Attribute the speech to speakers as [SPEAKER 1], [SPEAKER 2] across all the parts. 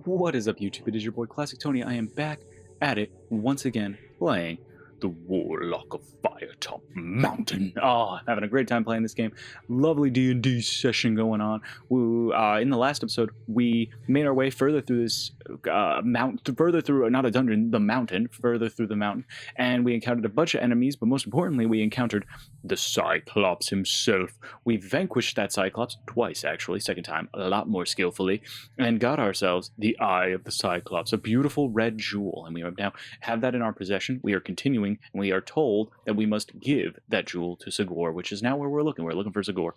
[SPEAKER 1] What is up, YouTube? It is your boy Classic Tony. I am back at it once again, playing the Warlock of Firetop Mountain. Oh, having a great time playing this game. Lovely D&D session going on. In the last episode, we made our way further through this further through the mountain, and we encountered a bunch of enemies, but most importantly, we encountered the Cyclops himself. We vanquished that Cyclops twice, actually, second time, a lot more skillfully, and got ourselves the Eye of the Cyclops, a beautiful red jewel, and we now have that in our possession. We are continuing, and we are told that we must give that jewel to Zagor, which is now where we're looking. We're looking for Zagor.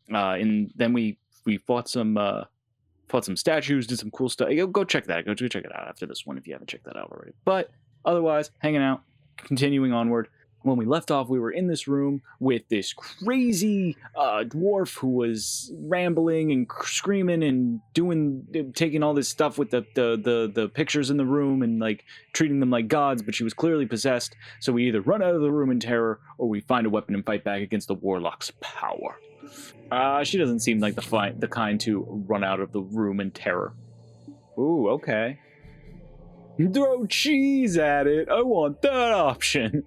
[SPEAKER 1] And then we fought some statues, did some cool stuff. Go check that. Go check it out after this one if you haven't checked that out already. But otherwise, hanging out, continuing onward. When we left off, we were in this room with this crazy dwarf who was rambling and screaming and taking all this stuff with the pictures in the room and like treating them like gods, but she was clearly possessed. So we either run out of the room in terror or we find a weapon and fight back against the warlock's power. She doesn't seem like the kind to run out of the room in terror. Ooh, okay. Throw cheese at it. I want that option.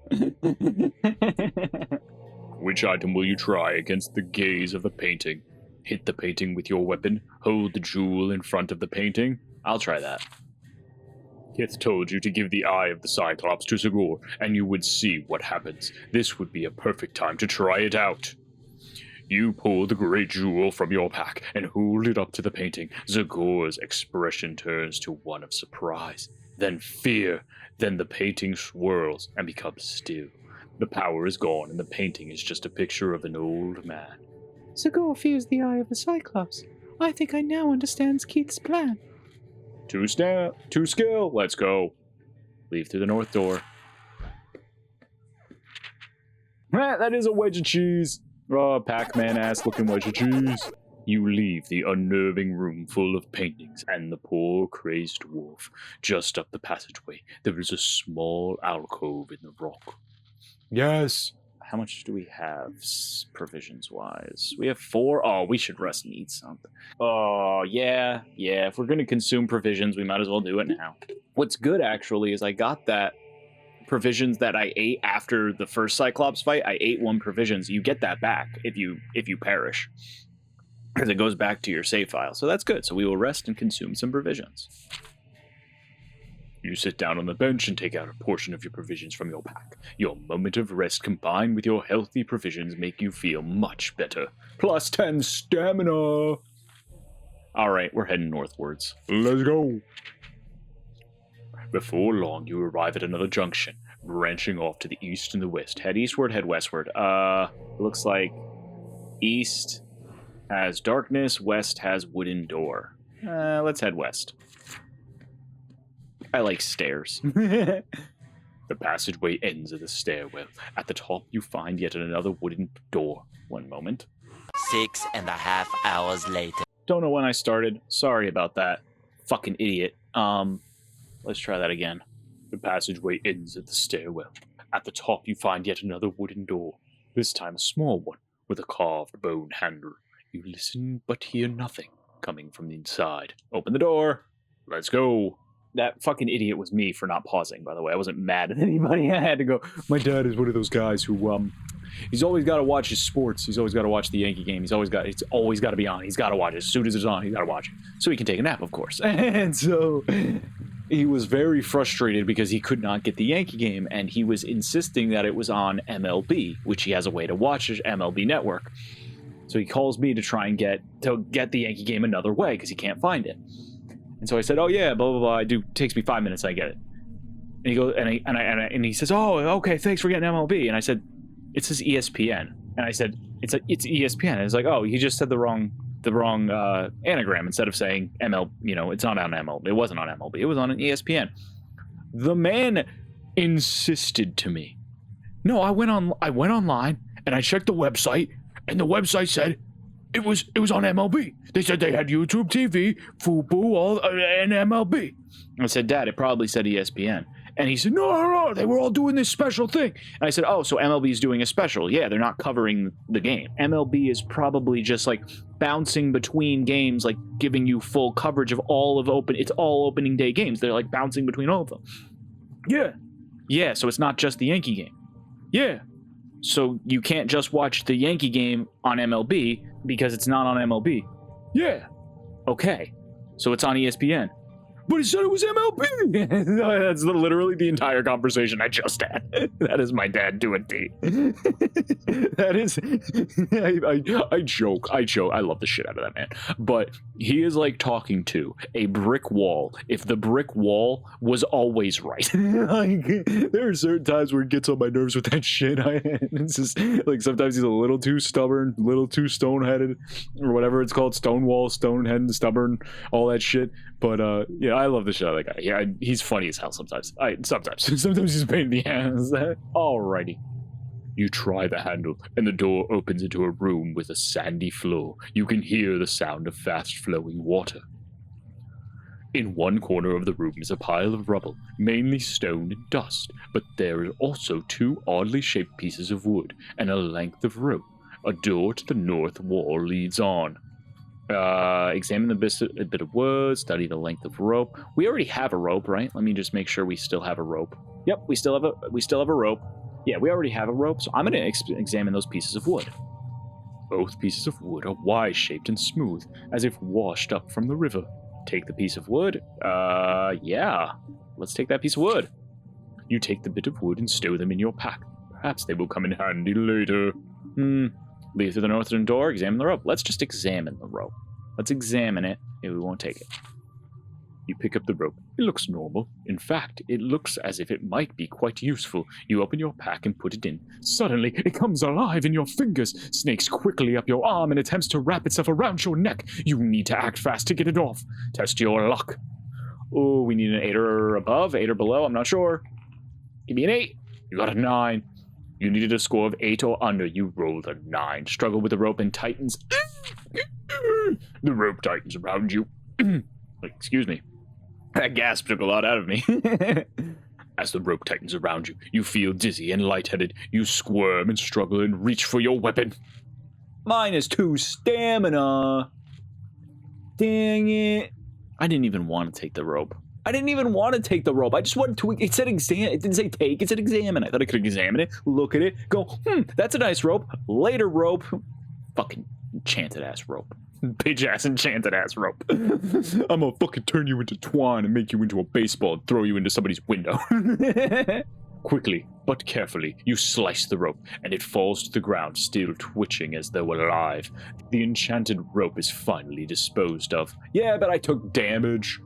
[SPEAKER 1] Which item will you try against the gaze of the painting? Hit the painting with your weapon. Hold the jewel in front of the painting. I'll try that. Kith told you to give the Eye of the Cyclops to Zagor, and you would see what happens. This would be a perfect time to try it out. You pull the great jewel from your pack and hold it up to the painting. Zagor's expression turns to one of surprise, then fear, then the painting swirls and becomes still. The power is gone and the painting is just a picture of an old man.
[SPEAKER 2] Zagor fears the Eye of the Cyclops. I think I now understand Keith's plan.
[SPEAKER 1] Two skill, let's go. Leave through the north door. That is a wedge of cheese. Oh, Pac-Man ass looking wedge of cheese. You leave the unnerving room full of paintings and the poor crazed dwarf. Just up the passageway, there is a small alcove in the rock. Yes. How much do we have, provisions-wise? We have 4. Oh, we should rest and eat something. Oh, yeah. If we're going to consume provisions, we might as well do it now. What's good, actually, is I got that provisions that I ate after the first Cyclops fight. I ate 1 provisions. You get that back if you perish, because it goes back to your save file. So that's good. So we will rest and consume some provisions. You sit down on the bench and take out a portion of your provisions from your pack. Your moment of rest combined with your healthy provisions make you feel much better. Plus 10 stamina. All right, we're heading northwards. Let's go. Before long, you arrive at another junction, branching off to the east and the west. Head eastward, head westward. Looks like east has darkness, west has wooden door. Let's head west. I like stairs. The passageway ends at the stairwell. At the top, you find yet another wooden door. One moment.
[SPEAKER 3] 6.5 hours later.
[SPEAKER 1] Don't know when I started. Sorry about that. Fucking idiot. Let's try that again. The passageway ends at the stairwell. At the top, you find yet another wooden door. This time a small one, with a carved bone handle. You listen, but hear nothing coming from the inside. Open the door. Let's go. That fucking idiot was me for not pausing, by the way. I wasn't mad at anybody. I had to go. My dad is one of those guys who, he's always got to watch his sports. He's always got to watch the Yankee game. It's always got to be on. He's got to watch it. As soon as it's on, he's got to watch it. So he can take a nap, of course. And so he was very frustrated because he could not get the Yankee game, and he was insisting that it was on MLB, which he has a way to watch MLB Network. So he calls me to try and get the Yankee game another way because he can't find it. And so I said, "Oh yeah, blah blah blah. It takes me 5 minutes. I get it." And he goes, and he says, "Oh, okay, thanks for getting MLB." And I said, "It says ESPN." And I said, "It's ESPN." And it's like, "Oh, he just said the wrong anagram instead of saying ML. It's not on MLB. It wasn't on MLB. It was on an ESPN." The man insisted to me. No, I went online and I checked the website, and the website said it was on MLB. They said they had YouTube TV, Fubu, and MLB. I said, "Dad, it probably said ESPN." And he said, no, they were all doing this special thing. And I said, oh, so MLB is doing a special. Yeah, they're not covering the game. MLB is probably just like bouncing between games, like giving you full coverage of it's all opening day games. They're like bouncing between all of them. Yeah, so it's not just the Yankee game. Yeah. So you can't just watch the Yankee game on MLB because it's not on MLB. Yeah. Okay. So it's on ESPN. But he said it was MLB. No, that's literally the entire conversation I just had. That is my dad to a T. That is, I joke. I love the shit out of that man. But he is like talking to a brick wall. If the brick wall was always right. Like, there are certain times where it gets on my nerves with that shit. It's just like sometimes he's a little too stubborn, a little too stone-headed, or whatever it's called, stonewall, stone-headed, stubborn, all that shit. But yeah, I love the shit out of that guy. Yeah, he's funny as hell sometimes. Sometimes he's a pain in the ass. Alrighty. You try the handle, and the door opens into a room with a sandy floor. You can hear the sound of fast-flowing water. In one corner of the room is a pile of rubble, mainly stone and dust, but there are also two oddly shaped pieces of wood and a length of rope. A door to the north wall leads on. Examine a bit of wood, study the length of rope. We already have a rope, right? Let me just make sure we still have a rope. Yep, we still have a rope. Yeah, we already have a rope, so I'm going to examine those pieces of wood. Both pieces of wood are Y-shaped and smooth, as if washed up from the river. Take the piece of wood. Yeah. Let's take that piece of wood. You take the bit of wood and stow them in your pack. Perhaps they will come in handy later. Leave through the northern door, examine the rope. Let's just examine the rope. Let's examine it. Maybe we won't take it. You pick up the rope. It looks normal. In fact, it looks as if it might be quite useful. You open your pack and put it in. Suddenly, it comes alive in your fingers, snakes quickly up your arm, and attempts to wrap itself around your neck. You need to act fast to get it off. Test your luck. Oh, we need an 8 or above, 8 or below, I'm not sure. Give me an 8. You got a 9. You needed a score of 8 or under. You rolled a 9. Struggle with the rope and tightens. The rope tightens around you. Excuse me. That gasp took a lot out of me. As the rope tightens around you, you feel dizzy and lightheaded. You squirm and struggle and reach for your weapon. -2 stamina. Dang it. I didn't even want to take the rope. I just wanted to. It said examine. It didn't say take. It said examine. I thought I could examine it, look at it, go, that's a nice rope. Later rope. Fucking enchanted ass rope. Bitch ass enchanted ass rope. I'm gonna fucking turn you into twine and make you into a baseball and throw you into somebody's window. Quickly, but carefully, you slice the rope, and it falls to the ground, still twitching as though alive. The enchanted rope is finally disposed of. Yeah, but I took damage.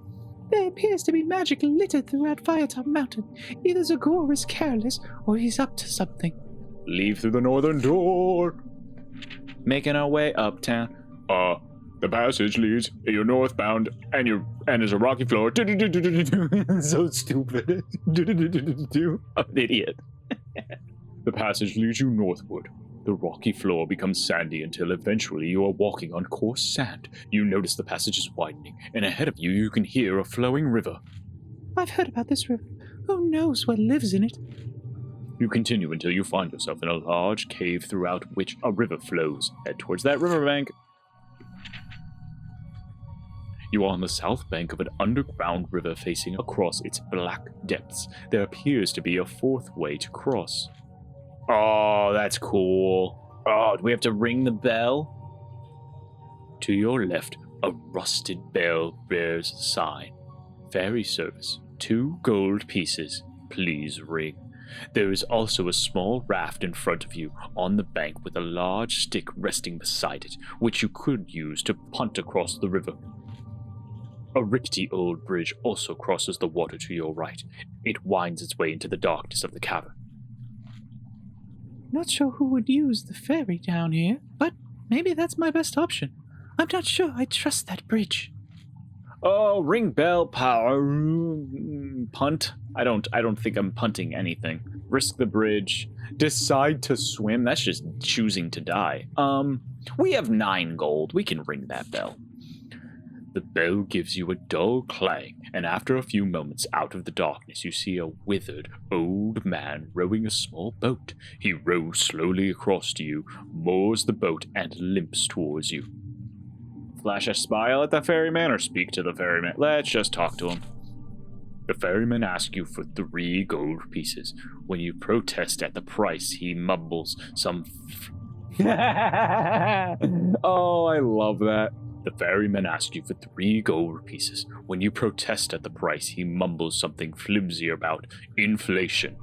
[SPEAKER 2] There appears to be magic littered throughout Firetop Mountain. Either Zagor is careless, or he's up to something.
[SPEAKER 1] Leave through the northern door. Making our way uptown. The passage leads. You're northbound, and there's a rocky floor. So stupid. I'm an idiot. The passage leads you northward. The rocky floor becomes sandy until eventually you are walking on coarse sand. You notice the passage is widening, and ahead of you you can hear a flowing river.
[SPEAKER 2] I've heard about this river. Who knows what lives in it?
[SPEAKER 1] You continue until you find yourself in a large cave throughout which a river flows. Head towards that riverbank. You are on the south bank of an underground river facing across its black depths. There appears to be a fourth way to cross. Oh, that's cool. Oh, do we have to ring the bell? To your left, a rusted bell bears a sign. Ferry service. 2 gold pieces. Please ring. There is also a small raft in front of you on the bank with a large stick resting beside it, which you could use to punt across the river. A rickety old bridge also crosses the water to your right. It winds its way into the darkness of the cavern.
[SPEAKER 2] Not sure who would use the ferry down here, but maybe that's my best option. I'm not sure I trust that bridge.
[SPEAKER 1] Oh, ring bell, power, punt. I don't think I'm punting anything. Risk the bridge. Decide to swim. That's just choosing to die. We have 9 gold. We can ring that bell. The bell gives you a dull clang, and after a few moments out of the darkness, you see a withered, old man rowing a small boat. He rows slowly across to you, moors the boat, and limps towards you. Flash a smile at the ferryman or speak to the ferryman? Let's just talk to him. The ferryman asks you for 3 gold pieces. When you protest at the price, he mumbles some oh, I love that. The ferryman asks you for 3 gold pieces. When you protest at the price, he mumbles something flimsy about inflation.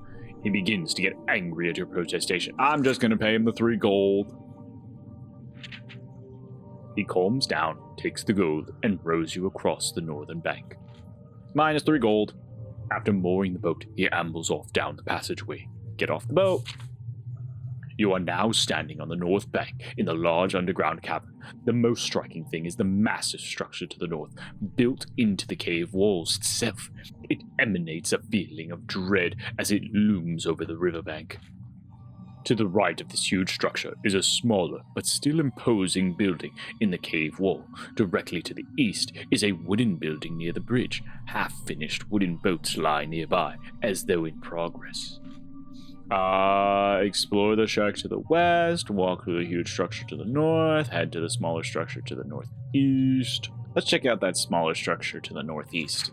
[SPEAKER 1] He begins to get angry at your protestation. I'm just going to pay him the 3 gold. He calms down, takes the gold, and rows you across the northern bank. Minus 3 gold. After mooring the boat, he ambles off down the passageway. Get off the boat. You are now standing on the north bank in the large underground cavern. The most striking thing is the massive structure to the north, built into the cave walls itself. It emanates a feeling of dread as it looms over the riverbank. To the right of this huge structure is a smaller but still imposing building in the cave wall. Directly to the east is a wooden building near the bridge. Half-finished wooden boats lie nearby, as though in progress. Explore the shack to the west, walk through the huge structure to the north, head to the smaller structure to the northeast. Let's check out that smaller structure to the northeast.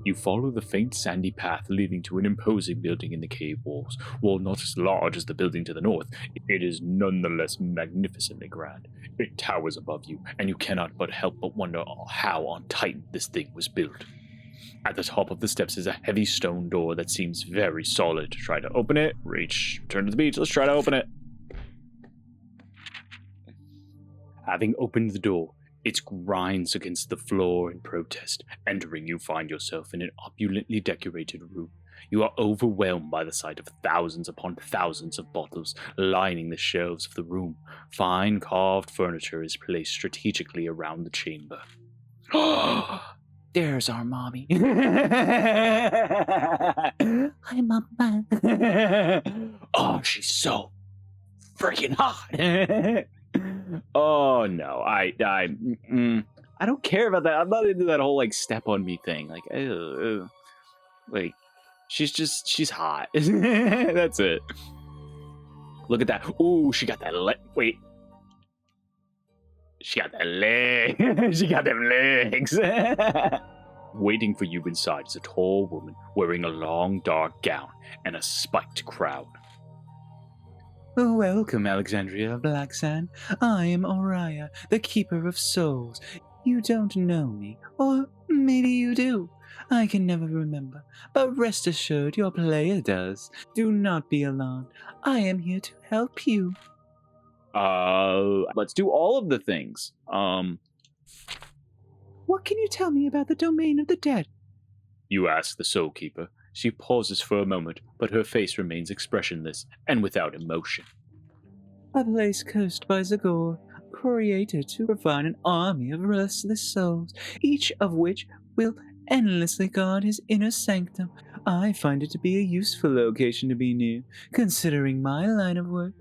[SPEAKER 1] You follow the faint sandy path leading to an imposing building in the cave walls. While not as large as the building to the north, it is nonetheless magnificently grand. It towers above you, and you cannot but help but wonder how on Titan this thing was built. At the top of the steps is a heavy stone door that seems very solid. Try to open it. Turn to the beach. Let's try to open it. Having opened the door, it grinds against the floor in protest. Entering, you find yourself in an opulently decorated room. You are overwhelmed by the sight of thousands upon thousands of bottles lining the shelves of the room. Fine carved furniture is placed strategically around the chamber. There's our mommy. Hi, Mama. Oh, she's so freaking hot. Oh no, I don't care about that. I'm not into that whole like step on me thing. Like, like she's hot. That's it. Look at that. Ooh, she got that wait. She got that leg. She got them legs. Waiting for you inside is a tall woman wearing a long dark gown and a spiked crown. Welcome, Alexandra of Blacksand. I am Oriah, the Keeper of Souls. You don't know me, or maybe you do. I can never remember, but rest assured your player does. Do not be alarmed. I am here to help you. Let's do all of the things.
[SPEAKER 2] What can you tell me about the domain of the dead?
[SPEAKER 1] You ask the Soul Keeper. She pauses for a moment, but her face remains expressionless and without emotion.
[SPEAKER 2] A place cursed by Zagor, created to provide an army of restless souls, each of which will endlessly guard his inner sanctum. I find it to be a useful location to be near, considering my line of work.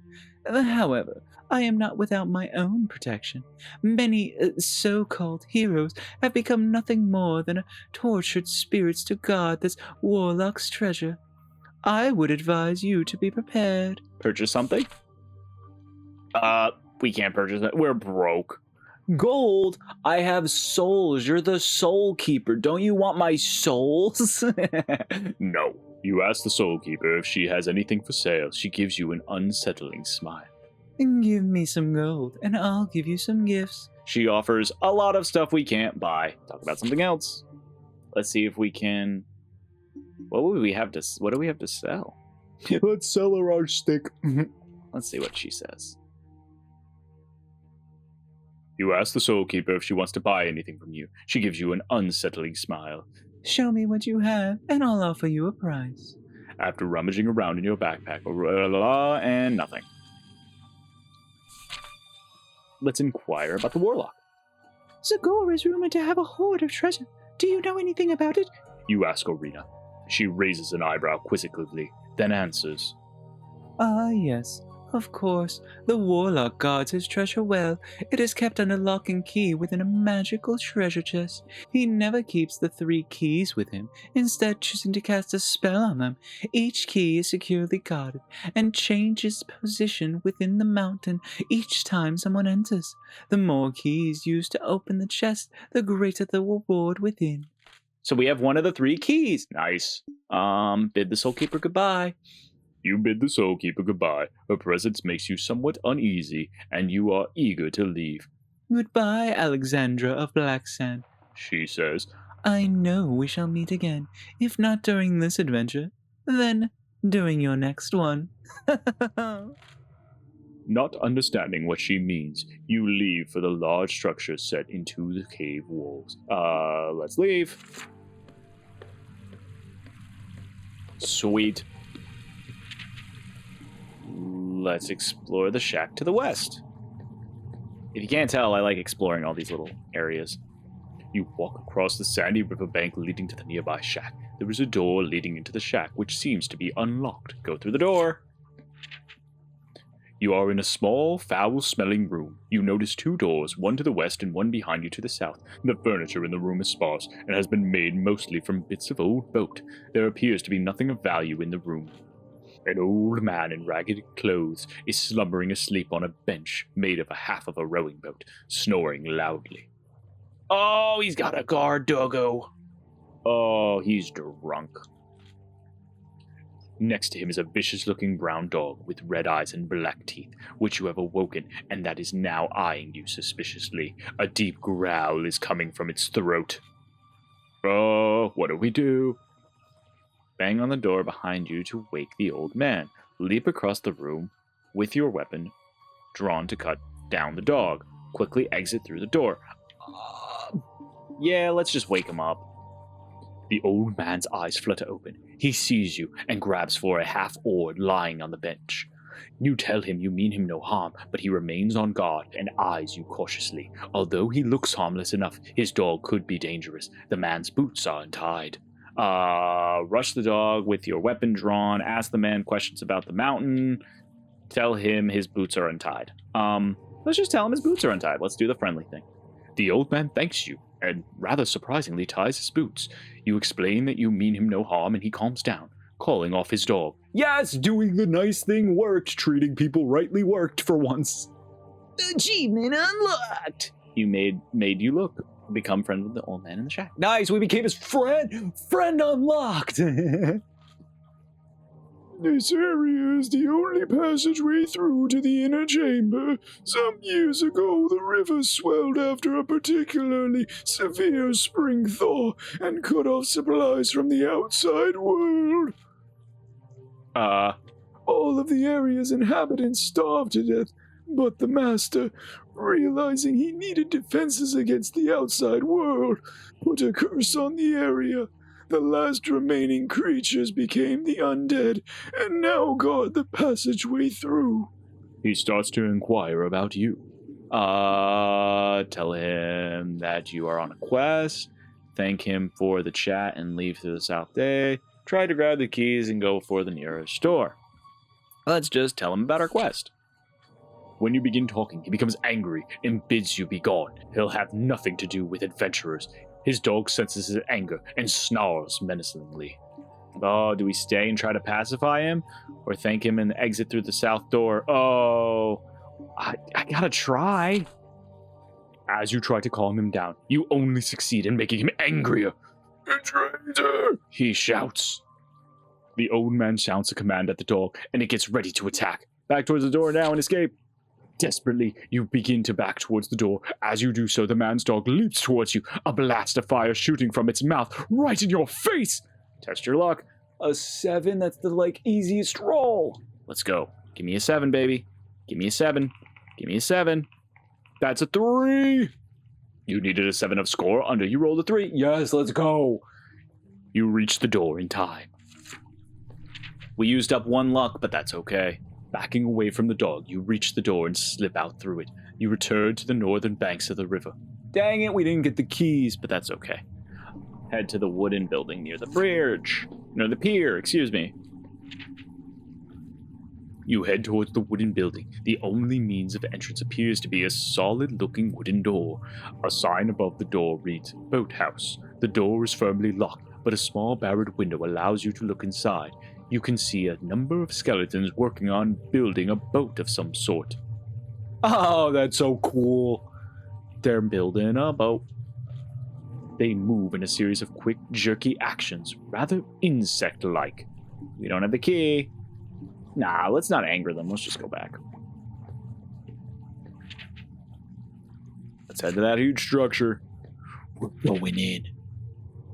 [SPEAKER 2] However, I am not without my own protection. Many so-called heroes have become nothing more than tortured spirits to guard this warlock's treasure. I would advise you to be prepared.
[SPEAKER 1] Purchase something? We can't purchase it. We're broke. Gold? I have souls. You're the Soul Keeper. Don't you want my souls? No. You ask the Soul Keeper if she has anything for sale. She gives you an unsettling smile.
[SPEAKER 2] Give me some gold, and I'll give you some gifts.
[SPEAKER 1] She offers a lot of stuff we can't buy. Talk about something else. Let's see if we can... What do we have to sell? Let's sell her our stick. Let's see what she says. You ask the Soul Keeper if she wants to buy anything from you. She gives you an unsettling smile.
[SPEAKER 2] Show me what you have, and I'll offer you a price.
[SPEAKER 1] After rummaging around in your backpack, and nothing. Let's inquire about the Warlock.
[SPEAKER 2] Zagor is rumored to have a hoard of treasure. Do you know anything about it?
[SPEAKER 1] You ask Orina. She raises an eyebrow quizzically, then answers.
[SPEAKER 2] Yes. Of course, the Warlock guards his treasure well. It is kept under lock and key within a magical treasure chest. He never keeps the 3 keys with him, instead choosing to cast a spell on them. Each key is securely guarded and changes position within the mountain each time someone enters. The more keys used to open the chest, the greater the reward within.
[SPEAKER 1] So we have one of the 3 keys. Nice. Bid the Soul Keeper goodbye. You bid the Soul Keeper goodbye. Her presence makes you somewhat uneasy, and you are eager to leave.
[SPEAKER 2] Goodbye, Alexandra of Blacksand,
[SPEAKER 1] she says.
[SPEAKER 2] I know we shall meet again, if not during this adventure, then during your next one.
[SPEAKER 1] Not understanding what she means, you leave for the large structure set into the cave walls. Let's leave. Sweet. Let's explore the shack to the west. If you can't tell, I like exploring all these little areas. You walk across the sandy riverbank leading to the nearby shack. There is a door leading into the shack, which seems to be unlocked. Go through the door. You are in a small, foul-smelling room. You notice 2 doors, one to the west and one behind you to the south. The furniture in the room is sparse and has been made mostly from bits of old boat. There appears to be nothing of value in the room. An old man in ragged clothes is slumbering asleep on a bench made of a half of a rowing boat, snoring loudly. Oh, he's got a guard doggo. Oh, he's drunk. Next to him is a vicious-looking brown dog with red eyes and black teeth, which you have awoken, and that is now eyeing you suspiciously. A deep growl is coming from its throat. Oh, what do we do? Bang on the door behind you to wake the old man. Leap across the room with your weapon drawn to cut down the dog. Quickly exit through the door. Yeah, let's just wake him up. The old man's eyes flutter open. He sees you and grabs for a half-oar lying on the bench. You tell him you mean him no harm, but he remains on guard and eyes you cautiously. Although he looks harmless enough, his dog could be dangerous. The man's boots are untied. Rush the dog with your weapon drawn. Ask the man questions about the mountain. Tell him his boots are untied. Let's just tell him his boots are untied. Let's do the friendly thing. The old man thanks you, and rather surprisingly ties his boots. You explain that you mean him no harm, and he calms down, calling off his dog. Yes, doing the nice thing worked. Treating people rightly worked for once. Achievement unlocked. You made you look. Become friends with the old man in the shack. Nice, we became his friend. Friend unlocked.
[SPEAKER 4] This area is the only passageway through to the inner chamber. Some years ago, the river swelled after a particularly severe spring thaw and cut off supplies from the outside world. All of the area's inhabitants starved to death, but the master, realizing he needed defenses against the outside world, put a curse on the area. The last remaining creatures became the undead, and now guard the passageway through.
[SPEAKER 1] He starts to inquire about you. Tell him that you are on a quest. Thank him for the chat and leave through the south day. Try to grab the keys and go for the nearest door. Let's just tell him about our quest. When you begin talking, he becomes angry and bids you be gone. He'll have nothing to do with adventurers. His dog senses his anger and snarls menacingly. Oh, do we stay and try to pacify him? Or thank him and exit through the south door? Oh, I gotta try. As you try to calm him down, you only succeed in making him angrier.
[SPEAKER 4] Traitor!
[SPEAKER 1] He shouts. The old man shouts a command at the dog, and it gets ready to attack. Back towards the door now and escape. Desperately, you begin to back towards the door. As you do so, the man's dog leaps towards you, a blast of fire shooting from its mouth right in your face. Test your luck. A 7, that's the, easiest roll. Let's go. Give me a 7, baby. Give me a 7. Give me a 7. That's a 3. You needed a 7 of score under. You rolled a 3. Yes, let's go. You reach the door in time. We used up 1 luck, but that's okay. Backing away from the dog, you reach the door and slip out through it. You return to the northern banks of the river. Dang it, we didn't get the keys, but that's okay. Head to the wooden building near the bridge. No, the pier, excuse me. You head towards the wooden building. The only means of entrance appears to be a solid-looking wooden door. A sign above the door reads, Boathouse. The door is firmly locked, but a small barred window allows you to look inside. You can see a number of skeletons working on building a boat of some sort. Oh, that's so cool. They're building a boat. They move in a series of quick, jerky actions, rather insect-like. We don't have the key. Nah, let's not anger them. Let's just go back. Let's head to that huge structure. We're going in.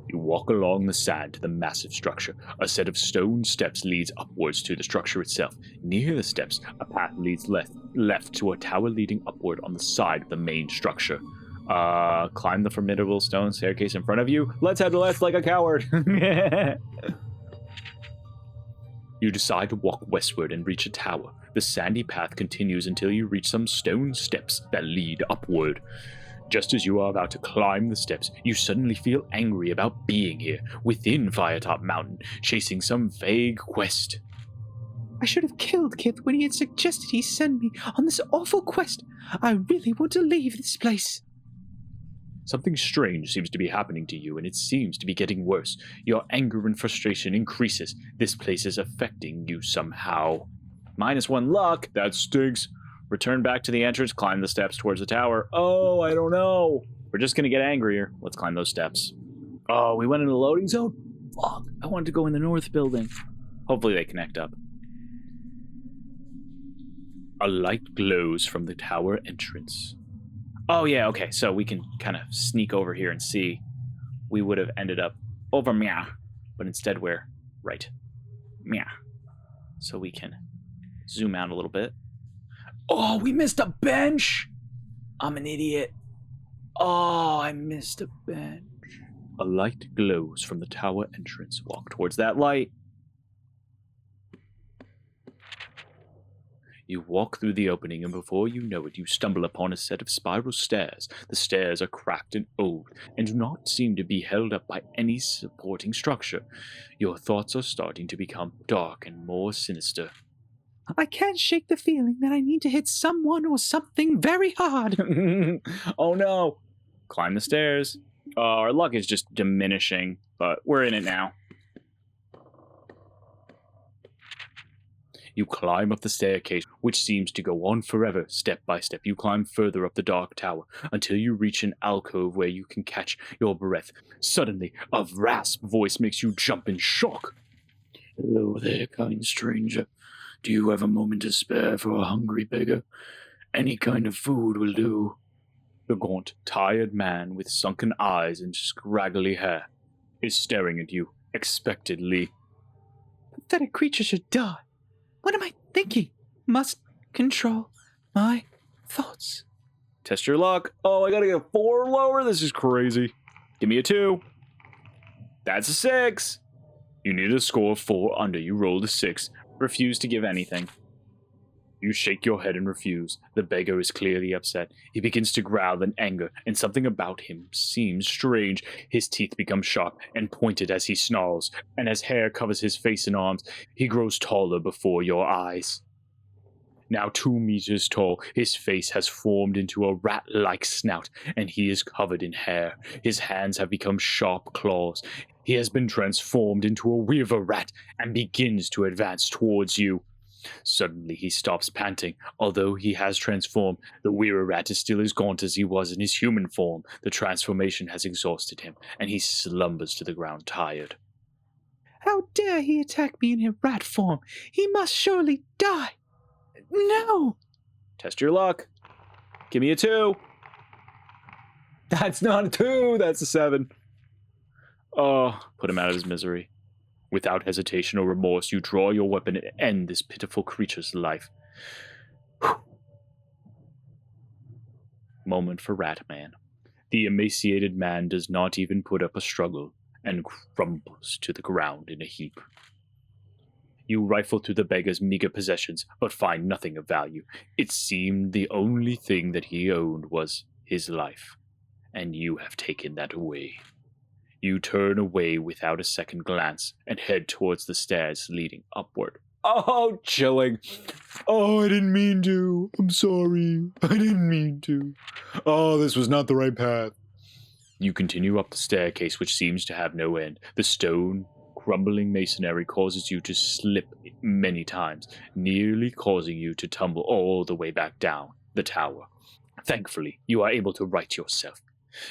[SPEAKER 1] You walk along the sand to the massive structure. A set of stone steps leads upwards to the structure itself. Near the steps, a path leads left to a tower leading upward on the side of the main structure. Climb the formidable stone staircase in front of you. Let's head left like a coward. You decide to walk westward and reach a tower. The sandy path continues until you reach some stone steps that lead upward. Just as you are about to climb the steps, you suddenly feel angry about being here, within Firetop Mountain, chasing some vague quest.
[SPEAKER 2] I should have killed Kith when he had suggested he send me on this awful quest. I really want to leave this place.
[SPEAKER 1] Something strange seems to be happening to you, and it seems to be getting worse. Your anger and frustration increases. This place is affecting you somehow. -1 luck. That stinks. Return back to the entrance, climb the steps towards the tower. Oh, I don't know. We're just gonna get angrier. Let's climb those steps. Oh, we went in the loading zone? Fuck. I wanted to go in the north building. Hopefully they connect up. A light glows from the tower entrance. Oh, yeah, okay, so we can kind of sneak over here and see. We would have ended up over meow, but instead we're right. Meow. So we can zoom out a little bit. Oh, we missed a bench! I'm an idiot. Oh, I missed a bench. A light glows from the tower entrance. Walk towards that light. You walk through the opening, and before you know it, you stumble upon a set of spiral stairs. The stairs are cracked and old, and do not seem to be held up by any supporting structure. Your thoughts are starting to become dark and more sinister.
[SPEAKER 2] I can't shake the feeling that I need to hit someone or something very hard.
[SPEAKER 1] Oh no! Climb the stairs. Our luck is just diminishing, but we're in it now. You climb up the staircase, which seems to go on forever. Step by step, you climb further up the dark tower, until you reach an alcove where you can catch your breath. Suddenly, a rasp voice makes you jump in shock.
[SPEAKER 4] Hello there, kind stranger. Do you have a moment to spare for a hungry beggar? Any kind of food will do.
[SPEAKER 1] The gaunt, tired man with sunken eyes and scraggly hair is staring at you expectantly.
[SPEAKER 2] Pathetic creature should die. What am I thinking? Must control my thoughts.
[SPEAKER 1] Test your luck. Oh, I gotta get a 4 lower? This is crazy. Give me a 2. That's a 6. You need a score of 4 under. You rolled a 6. Refuse to give anything. You shake your head and refuse. The beggar is clearly upset. He begins to growl in anger, and something about him seems strange. His teeth become sharp and pointed as he snarls, and as hair covers his face and arms, he grows taller before your eyes. Now 2 meters tall, his face has formed into a rat-like snout, and he is covered in hair. His hands have become sharp claws. He has been transformed into a weaver rat and begins to advance towards you. Suddenly he stops panting. Although he has transformed, the weaver rat is still as gaunt as he was in his human form. The transformation has exhausted him, and he slumbers to the ground tired.
[SPEAKER 2] How dare he attack me in a rat form? He must surely die. No!
[SPEAKER 1] Test your luck. Give me a 2. That's not a 2, that's a 7. Oh, put him out of his misery. Without hesitation or remorse, you draw your weapon and end this pitiful creature's life. Moment for Ratman. The emaciated man does not even put up a struggle and crumbles to the ground in a heap. You rifle through the beggar's meager possessions, but find nothing of value. It seemed the only thing that he owned was his life, and you have taken that away. You turn away without a second glance and head towards the stairs leading upward. Oh, chilling. Oh, I didn't mean to. I'm sorry. I didn't mean to. Oh, this was not the right path. You continue up the staircase, which seems to have no end. The stone, crumbling masonry causes you to slip many times, nearly causing you to tumble all the way back down the tower. Thankfully, you are able to right yourself.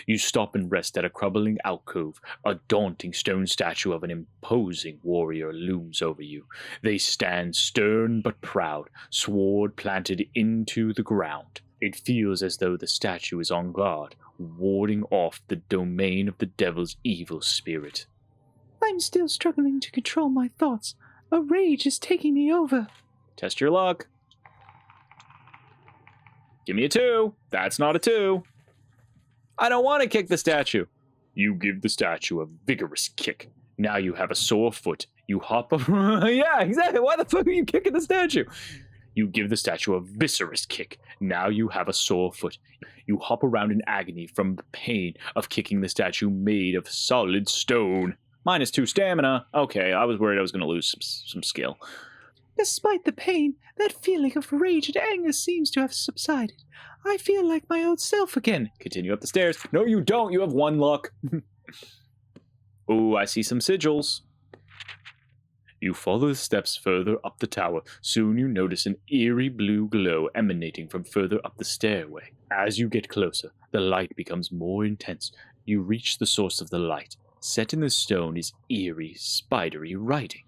[SPEAKER 1] You stop and rest at a crumbling alcove. A daunting stone statue of an imposing warrior looms over you. They stand stern but proud, sword planted into the ground. It feels as though the statue is on guard, warding off the domain of the devil's evil spirit.
[SPEAKER 2] I'm still struggling to control my thoughts. A rage is taking me over.
[SPEAKER 1] Test your luck. Give me a 2. That's not a 2. I don't want to kick the statue. You give the statue a vigorous kick. Now you have a sore foot. You hop up. Yeah, exactly. Why the fuck are you kicking the statue? You give the statue a viscerous kick. Now you have a sore foot. You hop around in agony from the pain of kicking the statue made of solid stone. -2 stamina. Okay, I was worried I was going to lose some skill.
[SPEAKER 2] Despite the pain, that feeling of rage and anger seems to have subsided. I feel like my old self again.
[SPEAKER 1] Continue up the stairs. No, you don't. You have 1 luck. Ooh, I see some sigils. You follow the steps further up the tower. Soon you notice an eerie blue glow emanating from further up the stairway. As you get closer, the light becomes more intense. You reach the source of the light. Set in the stone is eerie, spidery writing.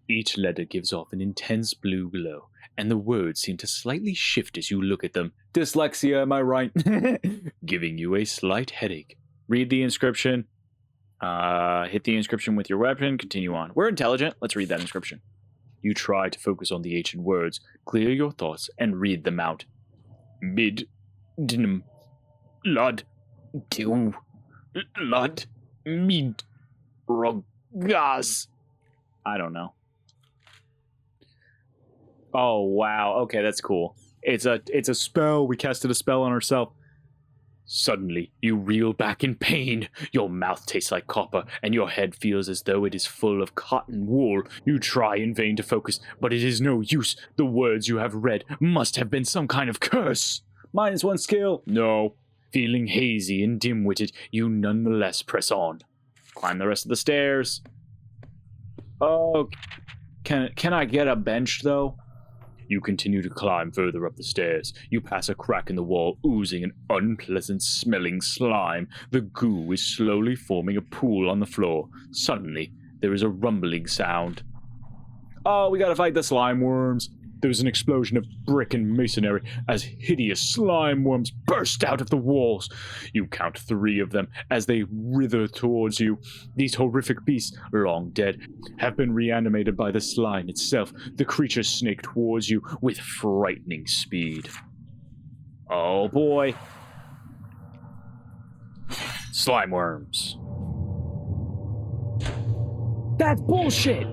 [SPEAKER 1] Each letter gives off an intense blue glow, and the words seem to slightly shift as you look at them. Dyslexia, am I right? Giving you a slight headache. Read the inscription. Hit the inscription with your weapon. Continue on. We're intelligent. Let's read that inscription. You try to focus on the ancient words, clear your thoughts, and read them out. Mid, dinum, lud, do, lud, mid, rogas. I don't know. Oh, wow. Okay, that's cool. It's a spell. We casted a spell on ourselves. Suddenly, you reel back in pain. Your mouth tastes like copper, and your head feels as though it is full of cotton wool. You try in vain to focus, but it is no use. The words you have read must have been some kind of curse. -1 skill. No. Feeling hazy and dim-witted, you nonetheless press on. Climb the rest of the stairs. Oh, can I get a bench, though? You continue to climb further up the stairs. You pass a crack in the wall, oozing an unpleasant-smelling slime. The goo is slowly forming a pool on the floor. Suddenly, there is a rumbling sound. Oh, we gotta fight the slime worms. There's an explosion of brick and masonry as hideous slime worms burst out of the walls. You count 3 of them as they writhe towards you. These horrific beasts, long dead, have been reanimated by the slime itself. The creatures snake towards you with frightening speed. Oh boy. Slime worms. That's bullshit!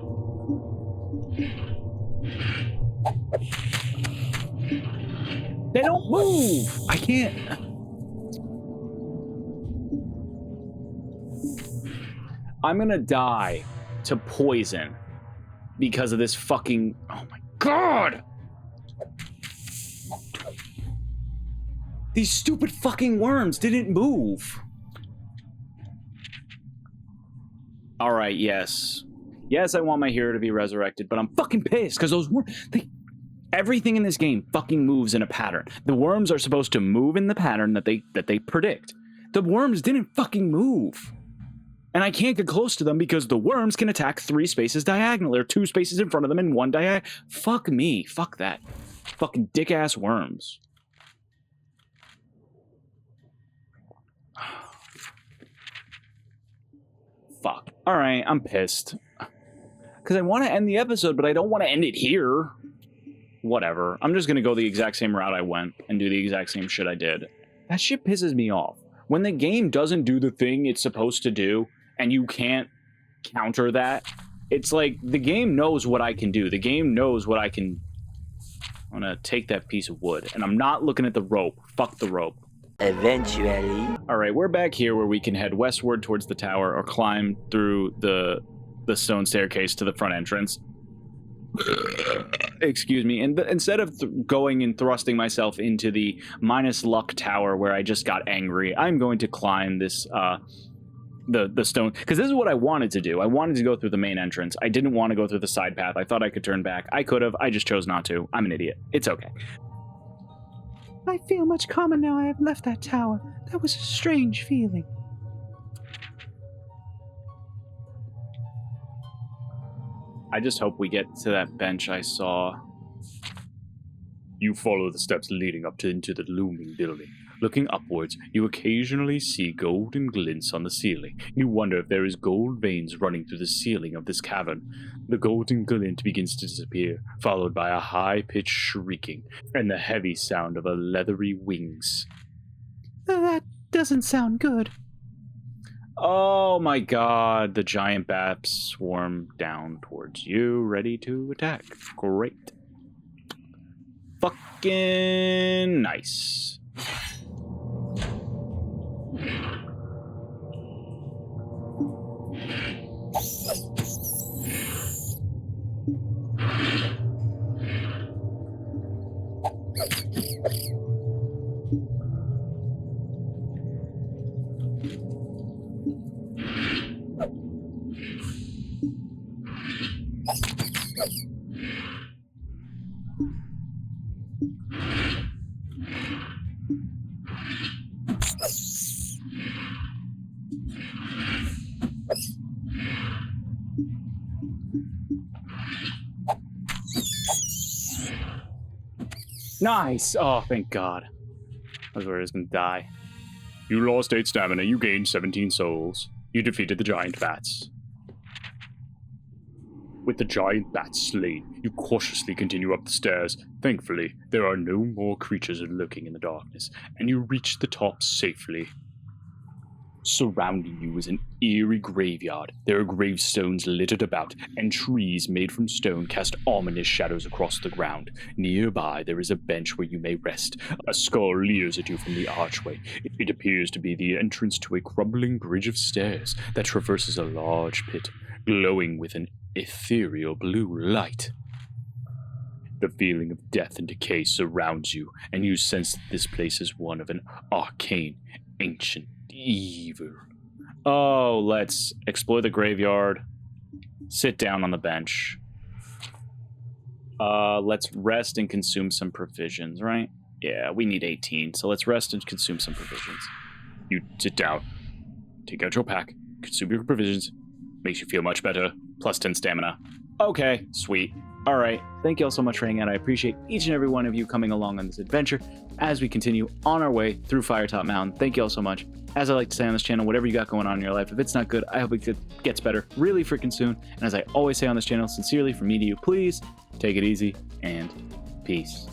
[SPEAKER 1] They don't move! I can't... I'm gonna die to poison because of this fucking... Oh my god! These stupid fucking worms didn't move. Alright, yes. Yes, I want my hero to be resurrected, but I'm fucking pissed because those worms... Everything in this game fucking moves in a pattern. The worms are supposed to move in the pattern that they predict. The worms didn't fucking move. And I can't get close to them because the worms can attack 3 spaces diagonally, or 2 spaces in front of them and 1 diagonal. Fuck me. Fuck that. Fucking dick-ass worms. Fuck. Alright, I'm pissed. Because I want to end the episode, but I don't want to end it here. Whatever. I'm just going to go the exact same route I went and do the exact same shit I did. That shit pisses me off. When the game doesn't do the thing it's supposed to do, and you can't counter that, it's like, the game knows what I can do. The game knows what I can... I'm going to take that piece of wood, and I'm not looking at the rope. Fuck the rope.
[SPEAKER 3] Eventually.
[SPEAKER 1] Alright, we're back here where we can head westward towards the tower or climb through the stone staircase to the front entrance. excuse me, and instead of going and thrusting myself into the minus luck tower where I just got angry, I'm going to climb this the stone, because this is what I wanted to do. I wanted to go through the main entrance. I didn't want to go through the side path. I thought I could turn back. I could have. I just chose not to. I'm an idiot. It's okay.
[SPEAKER 2] I feel much calmer now I have left that tower. That was a strange feeling.
[SPEAKER 1] I just hope we get to that bench I saw. You follow the steps leading up into the looming building. Looking upwards, you occasionally see golden glints on the ceiling. You wonder if there is gold veins running through the ceiling of this cavern. The golden glint begins to disappear, followed by a high-pitched shrieking and the heavy sound of a leathery wings.
[SPEAKER 2] That doesn't sound good.
[SPEAKER 1] Oh my god, the giant bats swarm down towards you, ready to attack. Great. Fucking nice. Nice! Oh, thank God. I was worried I was going to die. You lost 8 stamina. You gained 17 souls. You defeated the giant bats. With the giant bats slain, you cautiously continue up the stairs. Thankfully, there are no more creatures lurking in the darkness, and you reach the top safely. Surrounding you is an eerie graveyard. There are gravestones littered about, and trees made from stone cast ominous shadows across the ground. Nearby, there is a bench where you may rest. A skull leers at you from the archway. It appears to be the entrance to a crumbling bridge of stairs that traverses a large pit, glowing with an ethereal blue light. The feeling of death and decay surrounds you, and you sense that this place is one of an arcane, ancient evil. Oh, let's explore the graveyard. Sit down on the bench. Let's rest and consume some provisions, right? Yeah, we need 18, so let's rest and consume some provisions. You sit down. Take out your pack. Consume your provisions. Makes you feel much better. Plus 10 stamina. Okay, sweet. All right, thank you all so much for hanging out. I appreciate each and every one of you coming along on this adventure as we continue on our way through Firetop Mountain. Thank you all so much. As I like to say on this channel, whatever you got going on in your life, if it's not good, I hope it gets better really freaking soon. And as I always say on this channel, sincerely from me to you, please take it easy and peace.